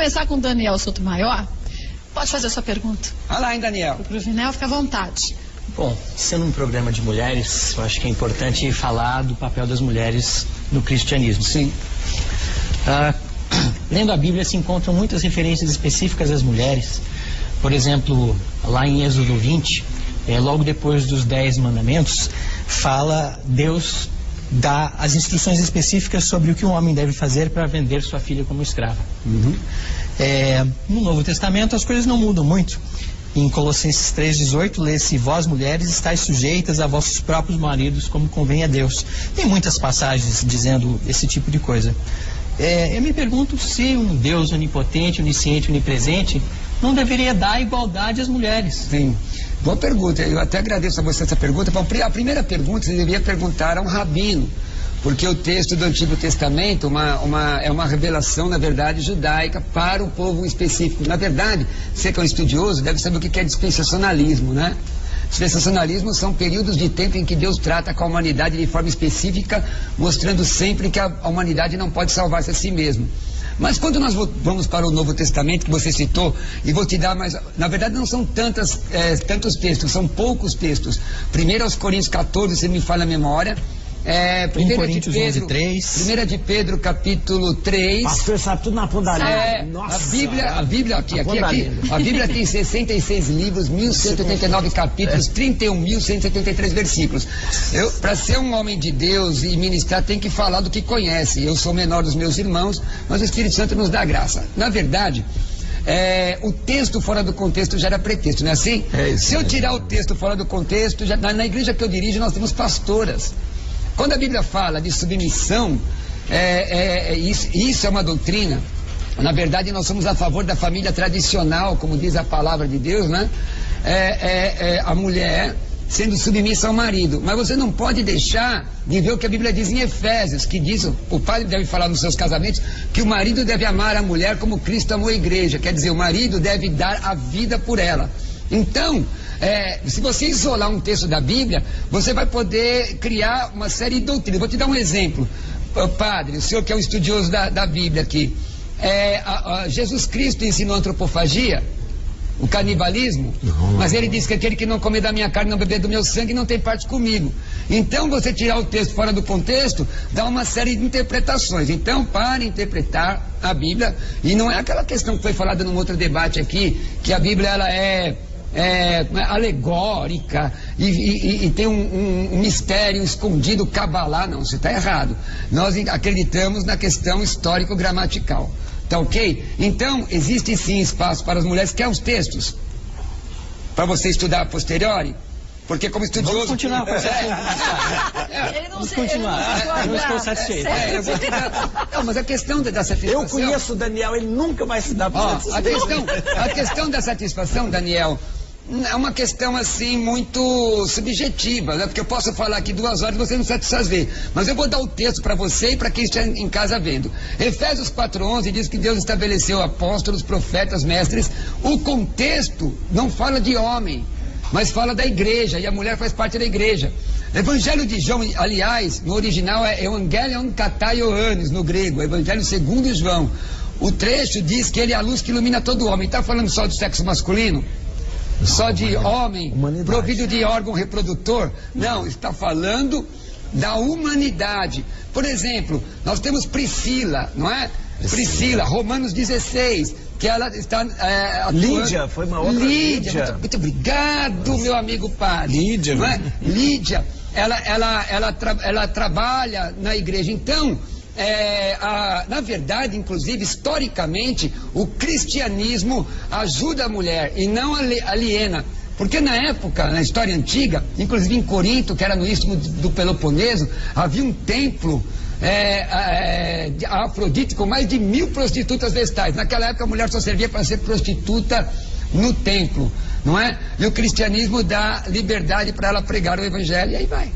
começar com o Daniel Sotomayor. Pode fazer a sua pergunta. Olha lá, hein, Daniel. Para o Vinel, fica à vontade. Bom, sendo um programa de mulheres, eu acho que é importante falar do papel das mulheres no cristianismo. Sim. Lendo a Bíblia se encontram muitas referências específicas às mulheres. Por exemplo, lá em Êxodo 20, logo depois dos 10 mandamentos, Deus dá as instruções específicas sobre o que um homem deve fazer para vender sua filha como escrava. No Novo Testamento as coisas não mudam muito. Em Colossenses 3,18 lê-se: vós mulheres estáis sujeitas a vossos próprios maridos como convém a Deus. Tem muitas passagens dizendo esse tipo de coisa. Eu me pergunto se um Deus onipotente, onisciente, onipresente não deveria dar igualdade às mulheres. Sim. Boa pergunta. Eu até agradeço a você essa pergunta. A primeira pergunta você deveria perguntar a um rabino, porque o texto do Antigo Testamento é uma revelação, na verdade, judaica para o povo específico. Na verdade, você que é um estudioso deve saber o que é dispensacionalismo, né? Dispensacionalismo são períodos de tempo em que Deus trata com a humanidade de forma específica, mostrando sempre que a humanidade não pode salvar-se a si mesma. Mas quando nós vamos para o Novo Testamento, que você citou, e vou te dar mais... Na verdade não são tantos textos, são poucos textos. 1 Coríntios 14, se me falha a memória. 1 Coríntios 11:3. 1 de Pedro, capítulo 3. Pastor, sabe tudo na pondaria. Nossa, a Bíblia aqui. A Bíblia tem 66 livros, 1.189 capítulos, 31.173 versículos. Para ser um homem de Deus e ministrar, tem que falar do que conhece. Eu sou menor dos meus irmãos, mas o Espírito Santo nos dá graça. Na verdade, o texto fora do contexto já era pretexto, não é assim? Se eu tirar o texto fora do contexto, na igreja que eu dirijo, nós temos pastoras. Quando a Bíblia fala de submissão, isso é uma doutrina. Na verdade, nós somos a favor da família tradicional, como diz a palavra de Deus, né? A mulher sendo submissa ao marido. Mas você não pode deixar de ver o que a Bíblia diz em Efésios, que diz, o padre deve falar nos seus casamentos, que o marido deve amar a mulher como Cristo amou a igreja. Quer dizer, o marido deve dar a vida por ela. Então, se você isolar um texto da Bíblia, você vai poder criar uma série de doutrinas. Vou te dar um exemplo. Padre, o senhor que é um estudioso da Bíblia aqui, Jesus Cristo ensinou a antropofagia, o canibalismo, mas ele disse que aquele que não comer da minha carne, não beber do meu sangue, não tem parte comigo. Então, você tirar o texto fora do contexto, dá uma série de interpretações. Então, para interpretar a Bíblia, e não é aquela questão que foi falada num outro debate aqui, que a Bíblia ela é alegórica e tem um mistério escondido, cabalá. Não, você está errado. Nós acreditamos na questão histórico-gramatical. Tá ok? Então, existe sim espaço para as mulheres, que é os textos, para você estudar a posteriori, porque como estudioso... Vamos continuar com essa Vamos continuar. Eu estou satisfeito. Não, mas a questão da satisfação... Eu conheço o Daniel, ele nunca vai se dar por satisfação. A questão da satisfação, Daniel, é uma questão assim muito subjetiva, né? Porque eu posso falar aqui 2 horas e você não satisfazer, mas eu vou dar o texto para você e para quem está em casa vendo. Efésios 4:11 diz que Deus estabeleceu apóstolos, profetas, mestres. O contexto não fala de homem, mas fala da igreja, e a mulher faz parte da igreja. Evangelho de João, aliás, no original é Evangelion Katai Ioannis, no grego, Evangelho segundo João. O trecho diz que ele é a luz que ilumina todo homem. Está falando só do sexo masculino? Só de homem provido de órgão reprodutor? Não, está falando da humanidade. Por exemplo, nós temos Priscila, não é? Priscila, Romanos 16, que ela está atuando... Lídia, foi uma outra Lídia. Muito obrigado, meu amigo padre. Lídia, não é? Lídia, ela trabalha na igreja. Então, na verdade, inclusive, historicamente, o cristianismo ajuda a mulher e não aliena. Porque na época, na história antiga, inclusive em Corinto, que era no istmo do Peloponeso, havia um templo a Afrodite com mais de 1000 prostitutas vestais. Naquela época a mulher só servia para ser prostituta no templo, não é? E o cristianismo dá liberdade para ela pregar o evangelho, e aí vai.